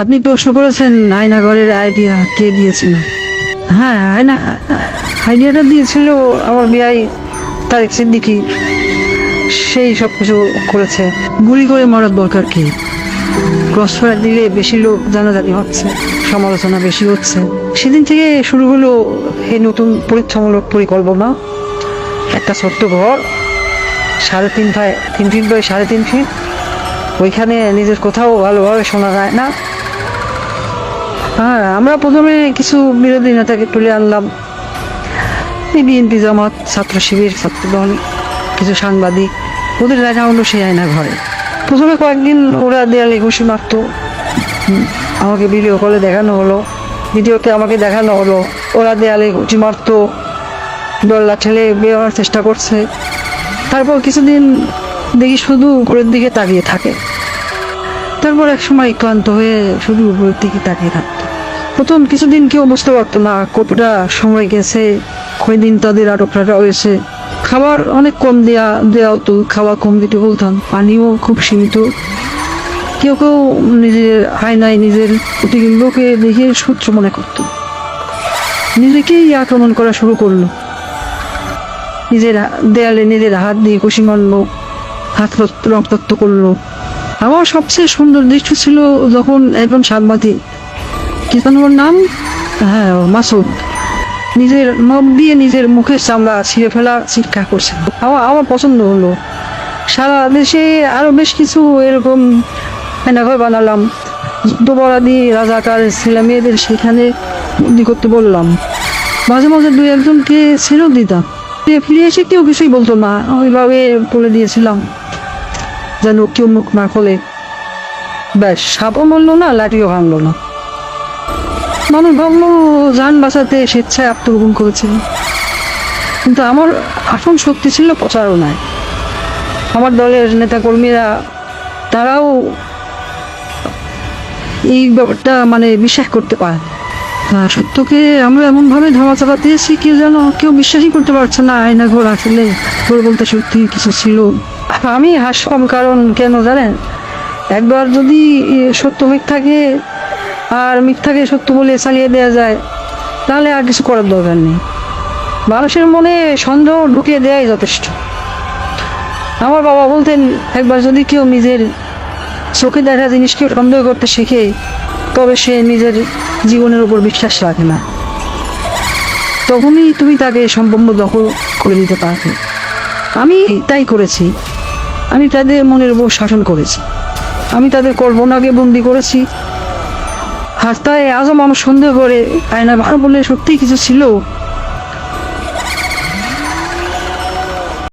আপনি প্রশ্ন করেছেন আয়নাঘরের আইডিয়া কে দিয়েছিল। হ্যাঁ, আইডিয়াটা দিয়েছিল আমার বিয়াই তারেক সিদ্দিকী। সেই সব কিছু করেছে। গুলি করে মারার দরকার কি? ক্রসফায়ার দিলে বেশি লোক জানাজানি হচ্ছে, সমালোচনা বেশি হচ্ছে। সেদিন থেকে শুরু হলো এই নতুন পরীক্ষামূলক পরিকল্পনা। একটা ছোট্ট ঘর, 3.5 বাই 3 ফিট বাই 3.5 ফিট। ওইখানে নিজের কোথাও ভালোভাবে শোনা যায় না। হ্যাঁ, আমরা প্রথমে কিছু বিরোধী নেতাকে তুলে আনলাম, এই বিএনপি, জামাত, ছাত্র শিবির, ছাত্রদল, কিছু সাংবাদিক। ওদের দেখা হলো সেই আয়না ঘরে। প্রথমে কয়েকদিন ওরা দেয়ালে ঘুষি মারত, আমাকে ভিডিও কলে দেখানো হলো, ভিডিওতে আমাকে দেখানো হলো ওরা দেয়ালে ঘুষি মারত, দল্লা ঠেলে বেরোনোর চেষ্টা করছে। তারপর কিছুদিন দেখি শুধু উপরের দিকে তাকিয়ে থাকে। তারপর এক সময় ক্লান্ত হয়ে শুধু উপরের দিকে তাকিয়ে থাকতো। প্রথম কিছুদিন কেউ বুঝতে পারতো না কতটা সময় গেছে, কয়দিন তাদের আটকটা হয়েছে। খাবার অনেক কম দেওয়া হতো, খাওয়া কম দিতে বলতাম, পানিও খুব সীমিত। কেউ কেউ নিজের আয়নায় নিজের প্রতিবিম্বকে দেখে সূত্র মনে করতো, নিজেকেই আক্রমণ করা শুরু করলো। নিজের দেয়ালে নিজের হাত দিয়ে কুশি মারলো, হাত রক্তাক্ত করলো। আমার সবচেয়ে সুন্দর দৃশ্য ছিল যখন একজন সাংবাদিক, কি যেন ওর নাম, হ্যাঁ মাসুদ, নিজের নখ দিয়ে নিজের মুখের চামড়া ছিঁড়ে ফেলা চিৎকার করছে। আমার পছন্দ হলো। সারা দেশে আরো বেশ কিছু এরকম আয়নাঘর বানালাম। যুদ্ধপরাধী রাজাকার ছেলে মেয়েদের সেখানে বন্দি করতে বললাম। মাঝে মাঝে 2-1জনকে ছেড়েও দিতাম। ফিরে এসে কেউ কিছুই বলতো না, ওইভাবে বলে দিয়েছিলাম যেন কেউ মুখ না খোলে। ব্যাস, সাপও মরলো না, লাঠিও ভাঙলো না। মানুষ ভাবলো যান বাঁচাতে স্বেচ্ছায় আত্মগোপন করেছে, কিন্তু আমার আসল শক্তি ছিল প্রচারণায়। আমার দলের নেতাকর্মীরা তারাও এই ব্যাপারটা বিশ্বাস করতে পারে। সত্যকে আমরা এমনভাবে ধামা চালাতেছি কি যেন কেউ বিশ্বাসই করতে পারছে না আয়না ঘর আসলে ঘর বলতে সত্যি কিছু ছিল। আমি হাসলাম, কারণ কেন জানেন, একবার যদি সত্য মিথ্যাকে আর মিথ্যাকে সত্য বলে চালিয়ে দেওয়া যায়, তাহলে আর কিছু করার দরকার নেই। মানুষের মনে সন্দেহ ঢুকিয়ে দেওয়াই যথেষ্ট। আমার বাবা বলতেন, একবার যদি কেউ নিজের চোখে দেখা জিনিসকে সন্দেহ করতে শেখে, তবে সে নিজের জীবনের উপর বিশ্বাস রাখে না। তখনই তুমি তাকে সম্পূর্ণ দখল করে দিতে পারবে। আমি তাই করেছি। আমি তাদের মনের উপর শাসন করেছি। আমি তাদের কল্পনাকে বন্দি করেছি। আর তাই আজও মানুষ সন্দেহ করে আয়না ভালো বলে সত্যিই কিছু ছিল।